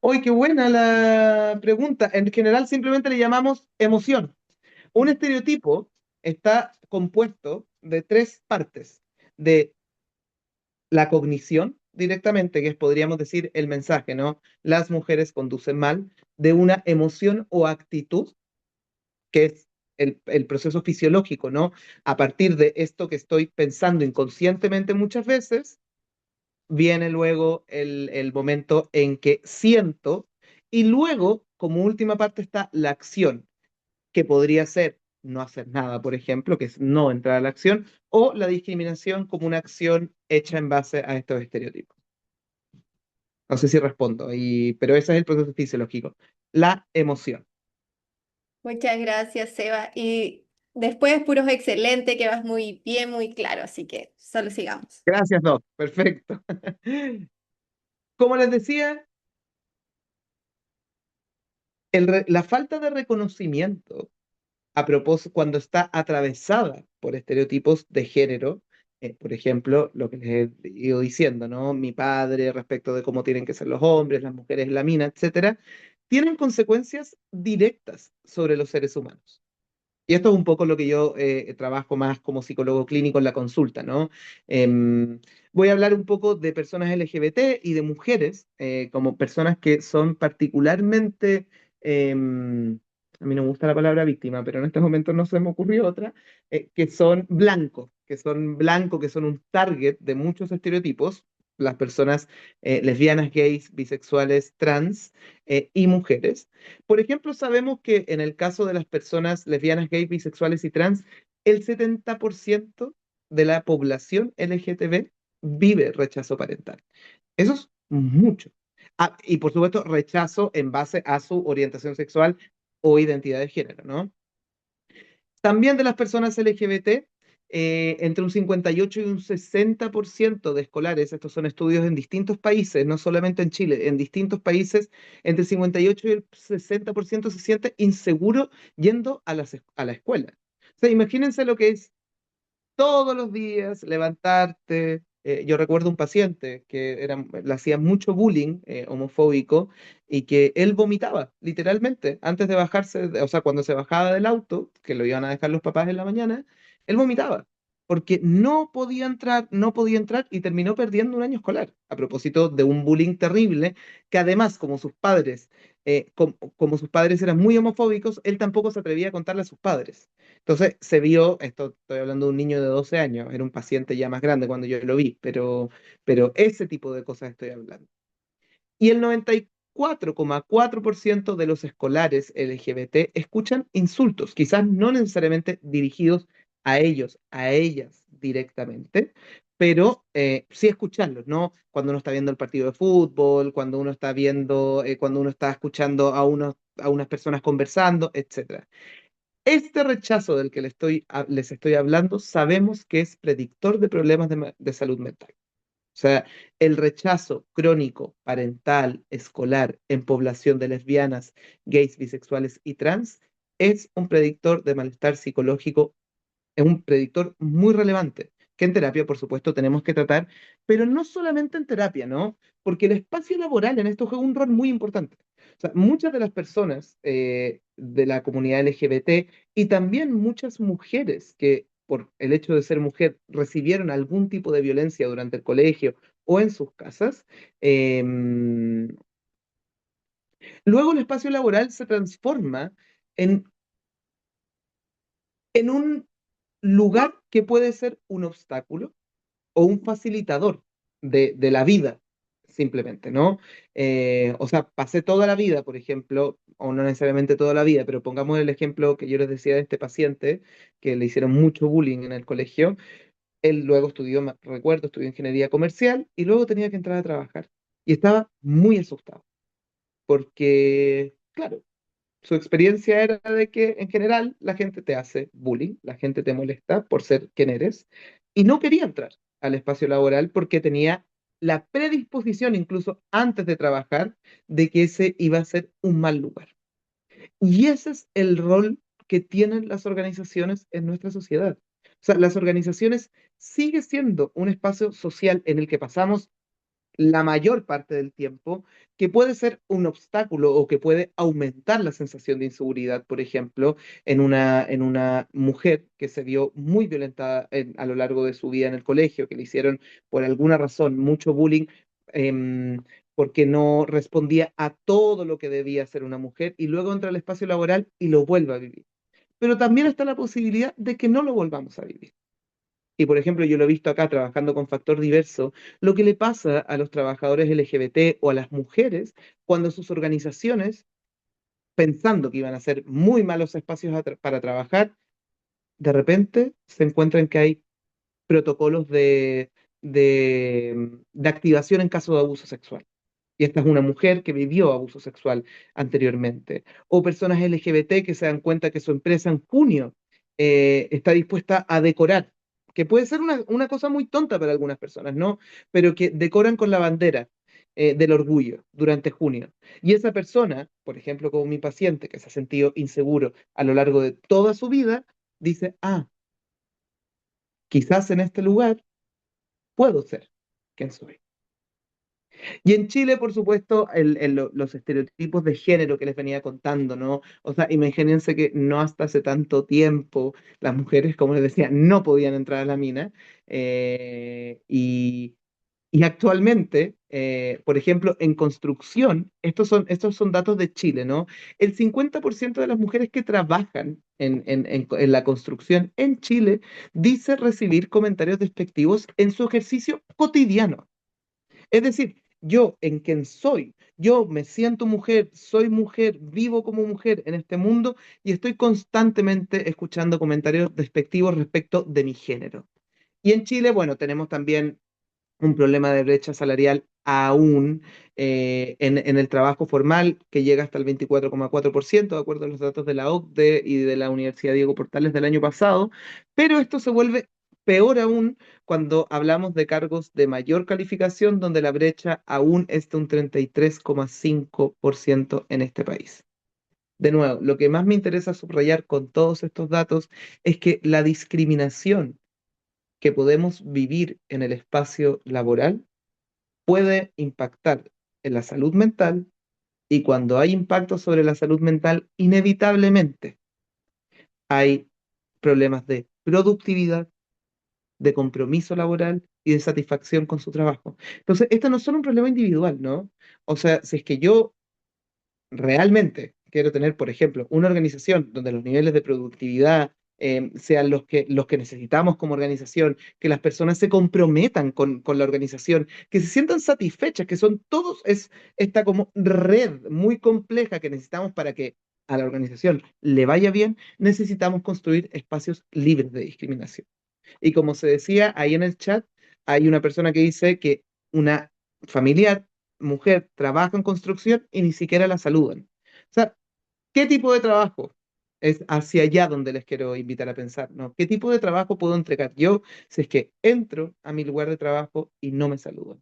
S2: ¡Uy, qué buena la pregunta! En general simplemente le llamamos emoción. Un estereotipo está compuesto de tres partes: de la cognición directamente, que es, podríamos decir, el mensaje, ¿no? Las mujeres conducen mal; de una emoción o actitud, que es el proceso fisiológico, ¿no? A partir de esto que estoy pensando inconscientemente muchas veces, viene luego el momento en que siento, y luego, como última parte, está la acción, que podría ser no hacer nada, por ejemplo, que es no entrar a la acción, o la discriminación como una acción hecha en base a estos estereotipos. No sé si respondo, pero ese es el proceso fisiológico. La emoción.
S1: Muchas gracias, Seba. Y después puros excelente, que vas muy bien, muy claro, así que solo sigamos.
S2: Gracias, Doc. Perfecto. Como les decía, la falta de reconocimiento a propósito, cuando está atravesada por estereotipos de género, Por ejemplo, lo que les he ido diciendo, ¿no? Mi padre respecto de cómo tienen que ser los hombres, las mujeres, la mina, etcétera, tienen consecuencias directas sobre los seres humanos. Y esto es un poco lo que yo trabajo más como psicólogo clínico en la consulta, ¿no? Voy a hablar un poco de personas LGBT y de mujeres como personas que son particularmente, a mí no me gusta la palabra víctima, pero en este momento no se me ocurrió otra, que son blancos, que son un target de muchos estereotipos, las personas lesbianas, gays, bisexuales, trans y mujeres. Por ejemplo, sabemos que en el caso de las personas lesbianas, gays, bisexuales y trans, el 70% de la población LGTB vive rechazo parental. Eso es mucho. Ah, y por supuesto, rechazo en base a su orientación sexual o identidad de género, ¿no? También de las personas LGBT, entre un 58 y un 60% de escolares, estos son estudios en distintos países, no solamente en Chile, en distintos países, entre el 58 y el 60% se siente inseguro yendo a la escuela. O sea, imagínense lo que es todos los días levantarte. Yo recuerdo un paciente que le hacía mucho bullying homofóbico y que él vomitaba, literalmente, antes de bajarse, o sea, cuando se bajaba del auto, que lo iban a dejar los papás en la mañana, él vomitaba, porque no podía entrar, no podía entrar y terminó perdiendo un año escolar, a propósito de un bullying terrible, que además, como sus padres eran muy homofóbicos, él tampoco se atrevía a contarle a sus padres. Entonces se vio, esto estoy hablando de un niño de 12 años, era un paciente ya más grande cuando yo lo vi, pero ese tipo de cosas estoy hablando. Y el 94,4% de los escolares LGBT escuchan insultos, quizás no necesariamente dirigidos a ellos, a ellas directamente, pero sí escucharlos, ¿no? Cuando uno está viendo el partido de fútbol, cuando uno está escuchando a unas personas conversando, etcétera. Este rechazo del que les estoy hablando, sabemos que es predictor de problemas de salud mental. O sea, el rechazo crónico, parental, escolar en población de lesbianas, gays, bisexuales y trans es un predictor de malestar psicológico, es un predictor muy relevante, que en terapia, por supuesto, tenemos que tratar, pero no solamente en terapia, ¿no? Porque el espacio laboral en esto juega un rol muy importante. O sea, muchas de las personas de la comunidad LGBT y también muchas mujeres que por el hecho de ser mujer recibieron algún tipo de violencia durante el colegio o en sus casas, luego el espacio laboral se transforma en un lugar que puede ser un obstáculo o un facilitador de la vida, simplemente, ¿no? O sea, pasé toda la vida, por ejemplo, o no necesariamente toda la vida, pero pongamos el ejemplo que yo les decía de este paciente, que le hicieron mucho bullying en el colegio. Él luego estudió, recuerdo, estudió ingeniería comercial y luego tenía que entrar a trabajar. Y estaba muy asustado, porque, claro, su experiencia era de que en general la gente te hace bullying, la gente te molesta por ser quien eres, y no quería entrar al espacio laboral porque tenía la predisposición, incluso antes de trabajar, de que ese iba a ser un mal lugar. Y ese es el rol que tienen las organizaciones en nuestra sociedad. O sea, las organizaciones sigue siendo un espacio social en el que pasamos la mayor parte del tiempo, que puede ser un obstáculo o que puede aumentar la sensación de inseguridad, por ejemplo, en una mujer que se vio muy violentada a lo largo de su vida en el colegio, que le hicieron por alguna razón mucho bullying, porque no respondía a todo lo que debía ser una mujer y luego entra al espacio laboral y lo vuelve a vivir. Pero también está la posibilidad de que no lo volvamos a vivir. Y por ejemplo, yo lo he visto acá trabajando con Factor Diverso, lo que le pasa a los trabajadores LGBT o a las mujeres cuando sus organizaciones, pensando que iban a ser muy malos espacios para trabajar, de repente se encuentran que hay protocolos de activación en caso de abuso sexual. Y esta es una mujer que vivió abuso sexual anteriormente. O personas LGBT que se dan cuenta que su empresa en junio está dispuesta a decorar, que puede ser una cosa muy tonta para algunas personas, ¿no? Pero que decoran con la bandera del orgullo durante junio. Y esa persona, por ejemplo, como mi paciente, que se ha sentido inseguro a lo largo de toda su vida, dice, ah, quizás en este lugar puedo ser quien soy. Y en Chile, por supuesto, los estereotipos de género que les venía contando, ¿no? O sea, imagínense que no hasta hace tanto tiempo las mujeres, como les decía, no podían entrar a la mina. eh, y, y actualmente, por ejemplo, en construcción, estos son datos de Chile, ¿no? El 50% de las mujeres que trabajan en la construcción en Chile dice recibir comentarios despectivos en su ejercicio cotidiano. Es decir, yo en quien soy, yo me siento mujer, soy mujer, vivo como mujer en este mundo y estoy constantemente escuchando comentarios despectivos respecto de mi género. Y en Chile, bueno, tenemos también un problema de brecha salarial aún en el trabajo formal que llega hasta el 24,4%, de acuerdo a los datos de la OCDE y de la Universidad Diego Portales del año pasado, pero esto se vuelve peor aún cuando hablamos de cargos de mayor calificación, donde la brecha aún es de un 33,5% en este país. De nuevo, lo que más me interesa subrayar con todos estos datos es que la discriminación que podemos vivir en el espacio laboral puede impactar en la salud mental y cuando hay impacto sobre la salud mental, inevitablemente hay problemas de productividad, de compromiso laboral y de satisfacción con su trabajo. Entonces, esto no es solo un problema individual, ¿no? O sea, si es que yo realmente quiero tener, por ejemplo, una organización donde los niveles de productividad sean los que necesitamos como organización, que las personas se comprometan con la organización, que se sientan satisfechas, que son todos, es esta como red muy compleja que necesitamos para que a la organización le vaya bien, necesitamos construir espacios libres de discriminación. Y como se decía ahí en el chat, hay una persona que dice que una familiar, mujer, trabaja en construcción y ni siquiera la saludan. O sea, ¿qué tipo de trabajo? Es hacia allá donde les quiero invitar a pensar, ¿no? ¿Qué tipo de trabajo puedo entregar yo si es que entro a mi lugar de trabajo y no me saludan?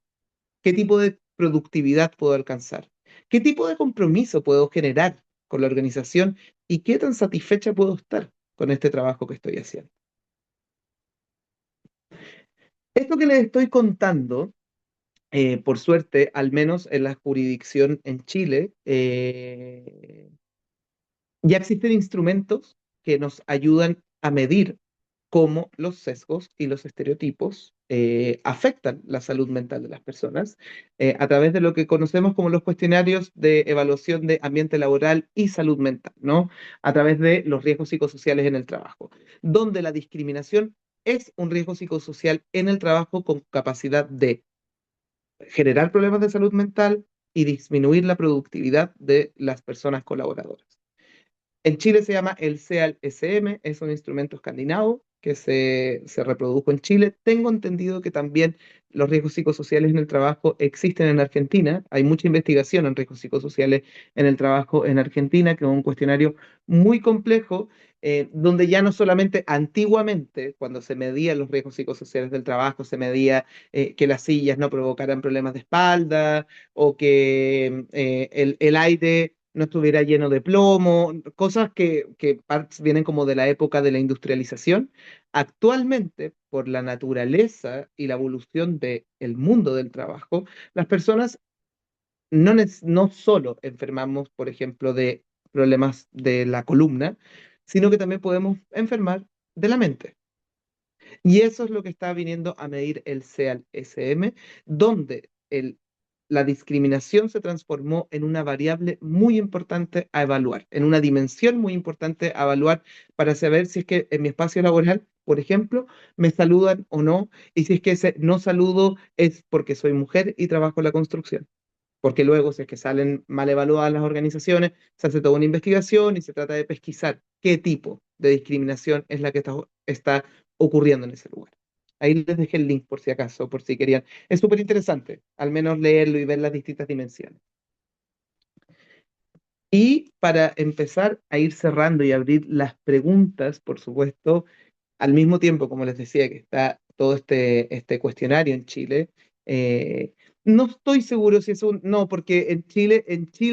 S2: ¿Qué tipo de productividad puedo alcanzar? ¿Qué tipo de compromiso puedo generar con la organización? ¿Y qué tan satisfecha puedo estar con este trabajo que estoy haciendo? Esto que les estoy contando por suerte, al menos en la jurisdicción en Chile, ya existen instrumentos que nos ayudan a medir cómo los sesgos y los estereotipos afectan la salud mental de las personas a través de lo que conocemos como los cuestionarios de evaluación de ambiente laboral y salud mental, ¿no? A través de los riesgos psicosociales en el trabajo, donde la discriminación es un riesgo psicosocial en el trabajo con capacidad de generar problemas de salud mental y disminuir la productividad de las personas colaboradoras. En Chile se llama el CEAL-SM, es un instrumento escandinavo que se reprodujo en Chile. Tengo entendido que también los riesgos psicosociales en el trabajo existen en Argentina. Hay mucha investigación en riesgos psicosociales en el trabajo en Argentina, que es un cuestionario muy complejo, donde ya no solamente antiguamente, cuando se medían los riesgos psicosociales del trabajo, se medía que las sillas no provocaran problemas de espalda o que el aire no estuviera lleno de plomo, cosas que vienen como de la época de la industrialización. Actualmente, por la naturaleza y la evolución del mundo del trabajo, las personas no solo enfermamos, por ejemplo, de problemas de la columna, sino que también podemos enfermar de la mente. Y eso es lo que está viniendo a medir el CEAL-SM, donde la discriminación se transformó en una variable muy importante a evaluar, en una dimensión muy importante a evaluar para saber si es que en mi espacio laboral, por ejemplo, me saludan o no, y si es que ese no saludo es porque soy mujer y trabajo en la construcción. Porque luego, si es que salen mal evaluadas las organizaciones, se hace toda una investigación y se trata de pesquisar qué tipo de discriminación es la que está ocurriendo en ese lugar. Ahí les dejé el link por si acaso, por si querían. Es súper interesante, al menos leerlo y ver las distintas dimensiones. Y para empezar a ir cerrando y abrir las preguntas, por supuesto, al mismo tiempo, como les decía, que está todo este cuestionario en Chile, eh, no estoy seguro si es un, no, porque en Chile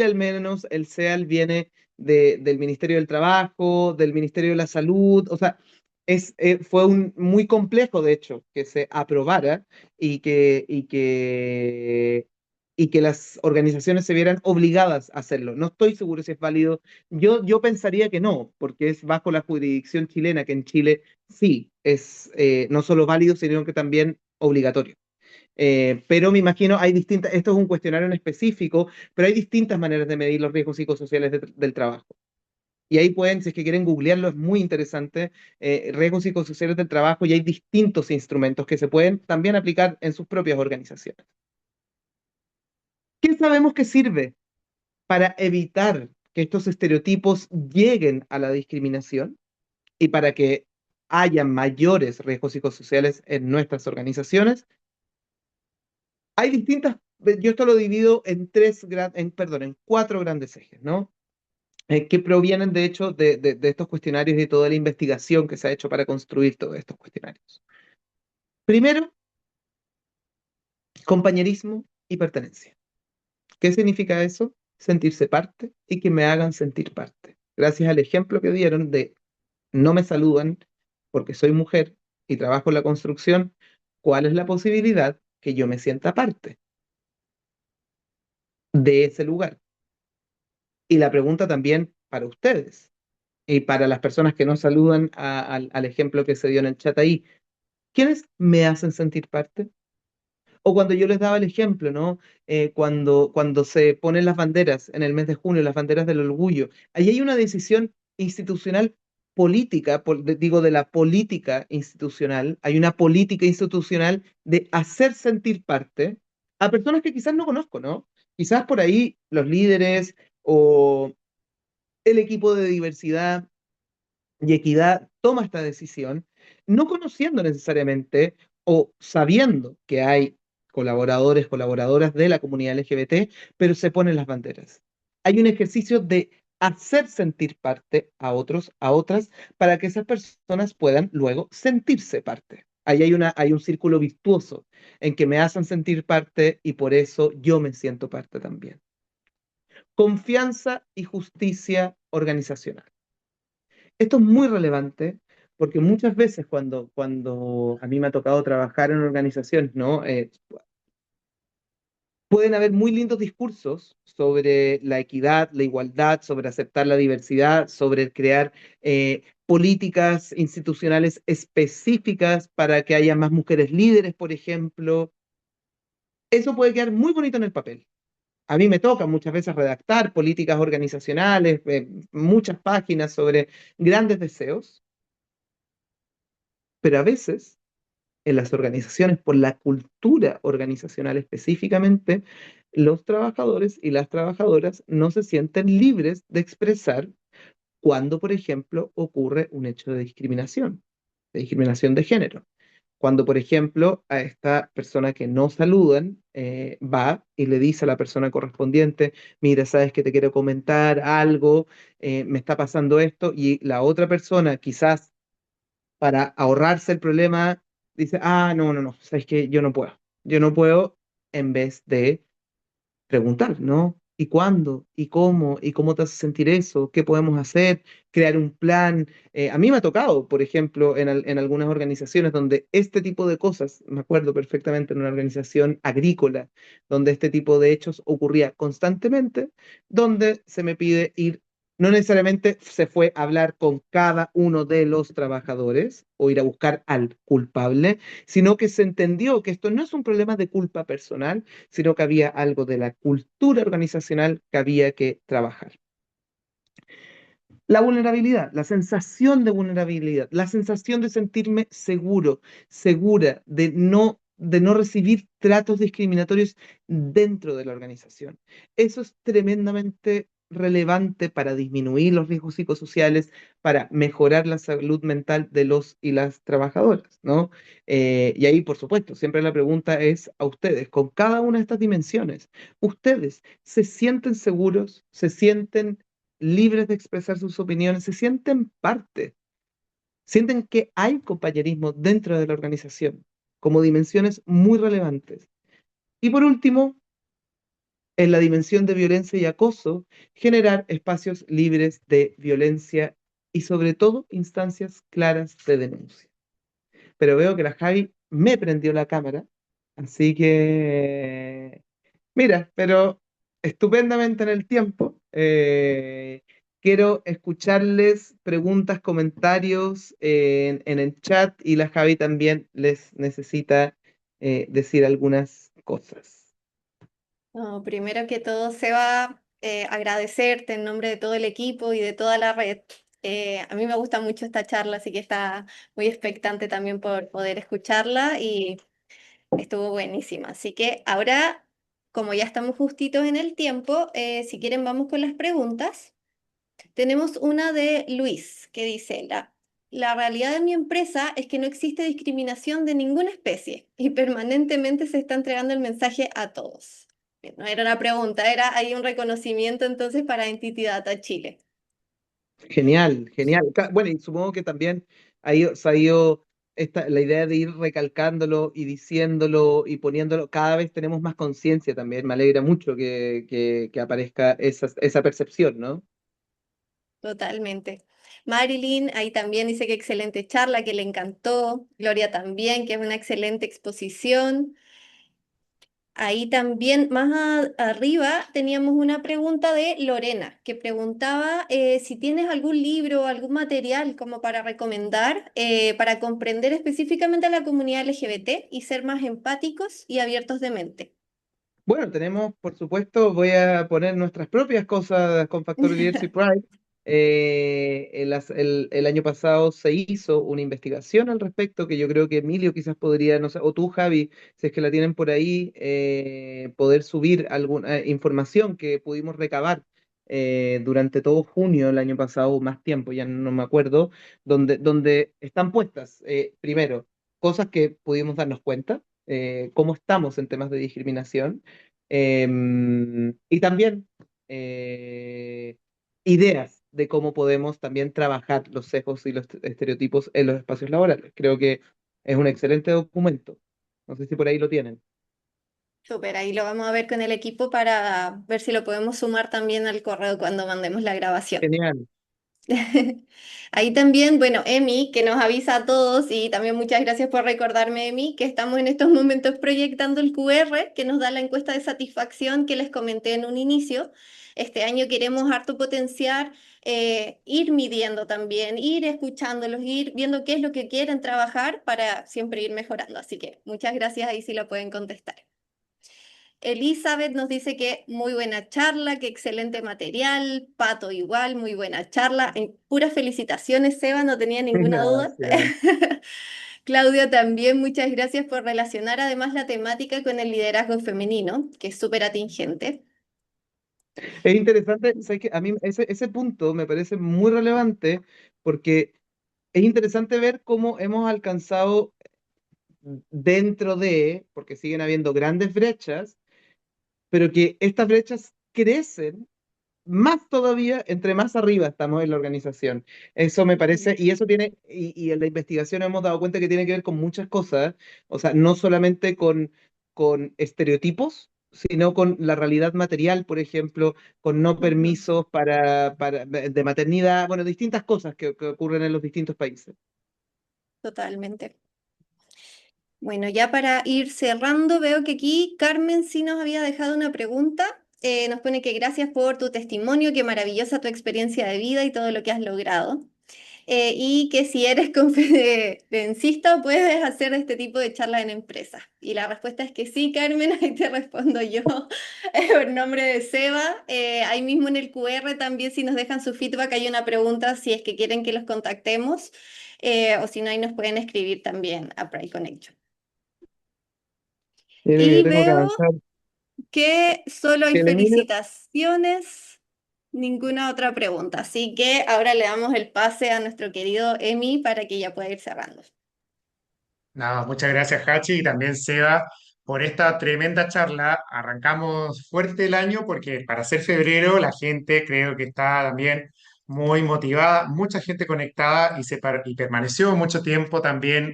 S2: al menos el CEAL viene del Ministerio del Trabajo, del Ministerio de la Salud, o sea, fue muy complejo, de hecho, que se aprobara y que las organizaciones se vieran obligadas a hacerlo. No estoy seguro si es válido. Yo pensaría que no, porque es bajo la jurisdicción chilena, que en Chile sí es no solo válido, sino que también obligatorio. Pero me imagino, esto es un cuestionario en específico, pero hay distintas maneras de medir los riesgos psicosociales del trabajo. Y ahí pueden, si es que quieren googlearlo, es muy interesante, riesgos psicosociales del trabajo, y hay distintos instrumentos que se pueden también aplicar en sus propias organizaciones. ¿Qué sabemos que sirve para evitar que estos estereotipos lleguen a la discriminación y para que haya mayores riesgos psicosociales en nuestras organizaciones? Hay distintas, yo esto lo divido en en cuatro grandes ejes, ¿no? Que provienen de hecho de estos cuestionarios y de toda la investigación que se ha hecho para construir todos estos cuestionarios. Primero, compañerismo y pertenencia. ¿Qué significa eso? Sentirse parte y que me hagan sentir parte. Gracias al ejemplo que dieron de no me saludan porque soy mujer y trabajo en la construcción, ¿cuál es la posibilidad que yo me sienta parte de ese lugar? Y la pregunta también para ustedes y para las personas que no saludan al ejemplo que se dio en el chat ahí, ¿quiénes me hacen sentir parte? O cuando yo les daba el ejemplo, ¿no? Cuando se ponen las banderas en el mes de junio, las banderas del orgullo, ahí hay una decisión institucional política, digo de la política institucional, hay una política institucional de hacer sentir parte a personas que quizás no conozco, ¿no? Quizás por ahí los líderes o el equipo de diversidad y equidad toma esta decisión, no conociendo necesariamente o sabiendo que hay colaboradores, colaboradoras de la comunidad LGBT, pero se ponen las banderas. Hay un ejercicio de hacer sentir parte a otros, a otras, para que esas personas puedan luego sentirse parte. Ahí hay un círculo virtuoso en que me hacen sentir parte y por eso yo me siento parte también. Confianza y justicia organizacional. Esto es muy relevante porque muchas veces cuando a mí me ha tocado trabajar en organizaciones, ¿no? Pueden haber muy lindos discursos sobre la equidad, la igualdad, sobre aceptar la diversidad, sobre crear políticas institucionales específicas para que haya más mujeres líderes, por ejemplo. Eso puede quedar muy bonito en el papel. A mí me toca muchas veces redactar políticas organizacionales, muchas páginas sobre grandes deseos, pero a veces en las organizaciones, por la cultura organizacional específicamente, los trabajadores y las trabajadoras no se sienten libres de expresar cuando, por ejemplo, ocurre un hecho de discriminación de género. Cuando, por ejemplo, a esta persona que no saludan, va y le dice a la persona correspondiente, mira, sabes que te quiero comentar algo, me está pasando esto, y la otra persona quizás para ahorrarse el problema, dice, ah, no, no, no, sabes que yo no puedo, en vez de preguntar, ¿no? ¿Y cuándo? ¿Y cómo? ¿Y cómo te hace sentir eso? ¿Qué podemos hacer? Crear un plan. A mí me ha tocado, por ejemplo, en algunas organizaciones donde este tipo de cosas, me acuerdo perfectamente en una organización agrícola, donde este tipo de hechos ocurría constantemente, donde se me pide ir, no necesariamente se fue a hablar con cada uno de los trabajadores o ir a buscar al culpable, sino que se entendió que esto no es un problema de culpa personal, sino que había algo de la cultura organizacional que había que trabajar. La vulnerabilidad, la sensación de vulnerabilidad, la sensación de sentirme seguro, segura, de no recibir tratos discriminatorios dentro de la organización. Eso es tremendamente relevante para disminuir los riesgos psicosociales, para mejorar la salud mental de los y las trabajadoras, ¿no? Y ahí, por supuesto, siempre la pregunta es a ustedes, con cada una de estas dimensiones, ¿ustedes se sienten seguros? ¿Se sienten libres de expresar sus opiniones? ¿Se sienten parte? ¿Sienten que hay compañerismo dentro de la organización como dimensiones muy relevantes? Y por último, en la dimensión de violencia y acoso, generar espacios libres de violencia y sobre todo instancias claras de denuncia. Pero veo que la Javi me prendió la cámara, así que, mira, pero estupendamente en el tiempo. Quiero escucharles preguntas, comentarios en el chat y la Javi también les necesita decir algunas cosas.
S1: No, primero que todo, Seba, agradecerte en nombre de todo el equipo y de toda la red. A mí me gusta mucho esta charla, así que está muy expectante también por poder escucharla y estuvo buenísima. Así que ahora, como ya estamos justitos en el tiempo, si quieren vamos con las preguntas. Tenemos una de Luis que dice, la realidad de mi empresa es que no existe discriminación de ninguna especie y permanentemente se está entregando el mensaje a todos. Bien, no era una pregunta, era ahí un reconocimiento entonces para Entity Data Chile.
S2: Genial, genial. Bueno, y supongo que también se ha ido la idea de ir recalcándolo y diciéndolo y poniéndolo. Cada vez tenemos más conciencia también. Me alegra mucho que aparezca esa percepción, ¿no?
S1: Totalmente. Marilyn ahí también dice que excelente charla, que le encantó. Gloria también, que es una excelente exposición. Ahí también, arriba, teníamos una pregunta de Lorena, que preguntaba si tienes algún libro o algún material como para recomendar para comprender específicamente a la comunidad LGBT y ser más empáticos y abiertos de mente.
S2: Bueno, tenemos, por supuesto, voy a poner nuestras propias cosas con Factor Diverso y Pride. El año pasado se hizo una investigación al respecto que yo creo que Emilio quizás podría, no sé, o tú, Javi, si es que la tienen por ahí, poder subir alguna información que pudimos recabar durante todo junio el año pasado, o más tiempo, ya no me acuerdo, donde están puestas, primero, cosas que pudimos darnos cuenta, cómo estamos en temas de discriminación y también eh, ideas de cómo podemos también trabajar los sesgos y los estereotipos en los espacios laborales. Creo que es un excelente documento. No sé si por ahí lo tienen.
S1: Súper, ahí lo vamos a ver con el equipo para ver si lo podemos sumar también al correo cuando mandemos la grabación.
S2: Genial.
S1: Ahí también, bueno, Emi, que nos avisa a todos y también muchas gracias por recordarme, Emi, que estamos en estos momentos proyectando el QR que nos da la encuesta de satisfacción que les comenté en un inicio. Este año queremos harto potenciar, ir midiendo también, ir escuchándolos, ir viendo qué es lo que quieren trabajar para siempre ir mejorando. Así que muchas gracias ahí si lo pueden contestar. Elizabeth nos dice que muy buena charla, que excelente material. Pato igual, muy buena charla. Puras felicitaciones, Seba, no tenía ninguna duda.
S2: Gracias.
S1: Claudio también, muchas gracias por relacionar además la temática con el liderazgo femenino, que es súper atingente.
S2: Es interesante, ¿sabes qué? A mí ese punto me parece muy relevante porque es interesante ver cómo hemos alcanzado dentro de, porque siguen habiendo grandes brechas, pero que estas brechas crecen más todavía entre más arriba estamos en la organización. Eso me parece, y eso tiene, y en la investigación hemos dado cuenta que tiene que ver con muchas cosas, o sea, no solamente con estereotipos, sino con la realidad material, por ejemplo, con no
S1: Ujú,
S2: permisos de maternidad, bueno, distintas cosas que ocurren en los distintos países.
S1: totalmente. Bueno, ya para ir cerrando, veo que aquí Carmen sí nos había dejado una pregunta. Nos pone que gracias por tu testimonio, qué maravillosa tu experiencia de vida y todo lo que has logrado. Y que si eres conferencista puedes hacer este tipo de charlas en empresas. Y la respuesta es que sí, Carmen, ahí te respondo yo en nombre de Seba. Ahí mismo en el QR también si nos dejan su feedback hay una pregunta si es que quieren que los contactemos o si no ahí nos pueden escribir también a Pride Connection.
S2: Creo que
S1: Y
S2: tengo que
S1: veo
S2: avanzar.
S1: que solo hay
S2: El Emilio,
S1: felicitaciones, ninguna otra pregunta. Así que ahora le damos el pase a nuestro querido Emi para que ya pueda ir cerrando.
S3: Nada, muchas gracias, Hachi, y también Seba, por esta tremenda charla. Arrancamos fuerte el año porque para ser febrero la gente creo que está también muy motivada, mucha gente conectada y permaneció mucho tiempo también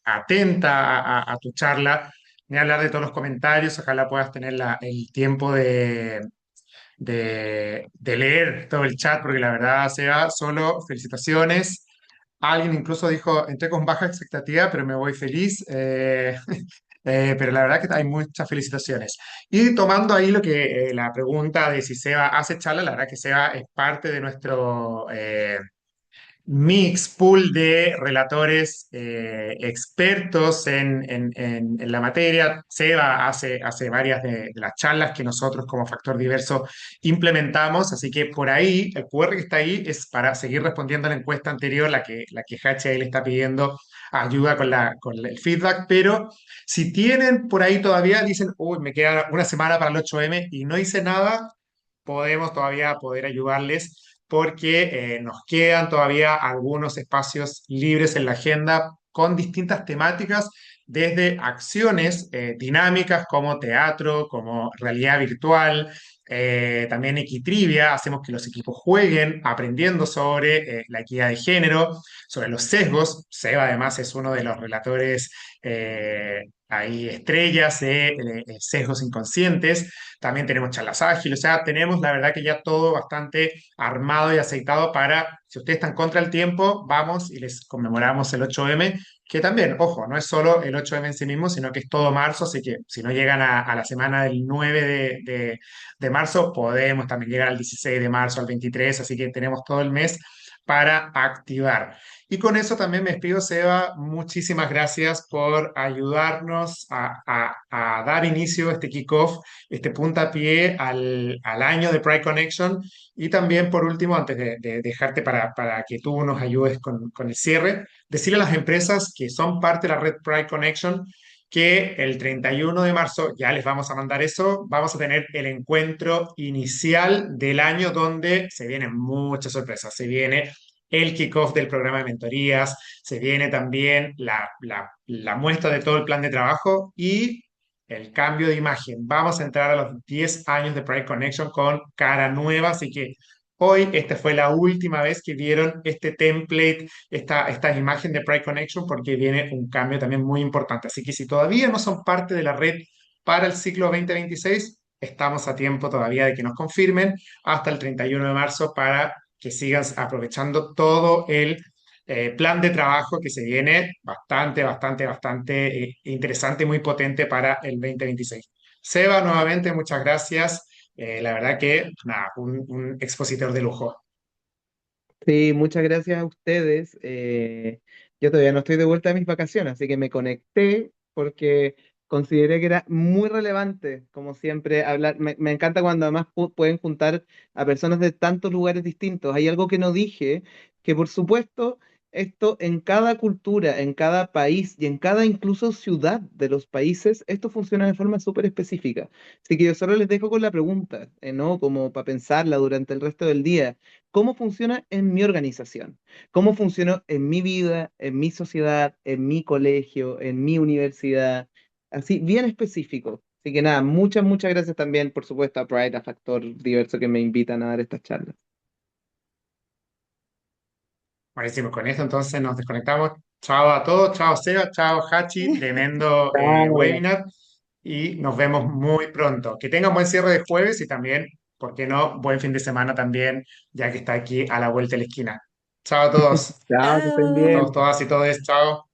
S3: atenta a tu charla, ni hablar de todos los comentarios. Ojalá puedas tener el tiempo de leer todo el chat, porque la verdad, Seba, solo felicitaciones. Alguien incluso dijo, entré con baja expectativa, pero me voy feliz. Pero la verdad que hay muchas felicitaciones. Y tomando ahí lo que la pregunta de si Seba hace charla, la verdad que Seba es parte de nuestro mix, pool de relatores expertos en la materia. Seba hace varias de las charlas que nosotros como Factor Diverso implementamos, así que por ahí, el QR que está ahí es para seguir respondiendo a la encuesta anterior, la que Hachi ahí le está pidiendo ayuda con el feedback, pero si tienen por ahí todavía, dicen, uy, me queda una semana para el 8M y no hice nada, podemos todavía poder ayudarles porque nos quedan todavía algunos espacios libres en la agenda con distintas temáticas, desde acciones dinámicas como teatro, como realidad virtual, también equitrivia, hacemos que los equipos jueguen aprendiendo sobre la equidad de género, sobre los sesgos. Seba además es uno de los relatores ahí estrellas de sesgos inconscientes. También tenemos charlas ágiles, o sea, tenemos la verdad que ya todo bastante armado y aceitado para, si ustedes están contra el tiempo, vamos y les conmemoramos el 8M, que también, ojo, no es solo el 8M en sí mismo, sino que es todo marzo, así que si no llegan a la semana del 9 de marzo, podemos también llegar al 16 de marzo, al 23, así que tenemos todo el mes para activar. Y con eso también me despido, Seba. Muchísimas gracias por ayudarnos a dar inicio a este kickoff, este puntapié al año de Pride Connection. Y también, por último, antes de dejarte para que tú nos ayudes con el cierre, decirle a las empresas que son parte de la red Pride Connection que el 31 de marzo, ya les vamos a mandar eso, vamos a tener el encuentro inicial del año donde se vienen muchas sorpresas. Se viene el kickoff del programa de mentorías, se viene también la muestra de todo el plan de trabajo y el cambio de imagen. Vamos a entrar a los 10 años de Pride Connection con cara nueva, así que hoy esta fue la última vez que vieron este template, esta imagen de Pride Connection, porque viene un cambio también muy importante. Así que si todavía no son parte de la red para el ciclo 2026, estamos a tiempo todavía de que nos confirmen hasta el 31 de marzo para que sigas aprovechando todo el plan de trabajo que se viene bastante interesante, muy potente para el 2026. Seba, nuevamente, muchas gracias. La verdad que, nada, un expositor de lujo.
S2: Sí, muchas gracias a ustedes. Yo todavía no estoy de vuelta de mis vacaciones, así que me conecté porque consideré que era muy relevante, como siempre, hablar. Me encanta cuando además pueden juntar a personas de tantos lugares distintos. Hay algo que no dije, que por supuesto, esto en cada cultura, en cada país y en cada incluso ciudad de los países, esto funciona de forma súper específica. Así que yo solo les dejo con la pregunta, ¿no? Como para pensarla durante el resto del día. ¿Cómo funciona en mi organización? ¿Cómo funcionó en mi vida, en mi sociedad, en mi colegio, en mi universidad? Así, bien específico. Así que nada, muchas gracias también, por supuesto, a Pride, a Factor Diverso que me invitan a dar estas charlas.
S3: Buenísimo, con esto entonces nos desconectamos. Chao a todos, chao Seba, chao Hachi, tremendo
S2: Chao.
S3: webinar y nos vemos muy pronto. Que tengan buen cierre de jueves y también, ¿por qué no? Buen fin de semana también, ya que está aquí a la vuelta de la esquina. Chao a todos,
S2: Chao, que estén
S1: Chao.
S2: bien.
S3: todos, todas y todos, chao.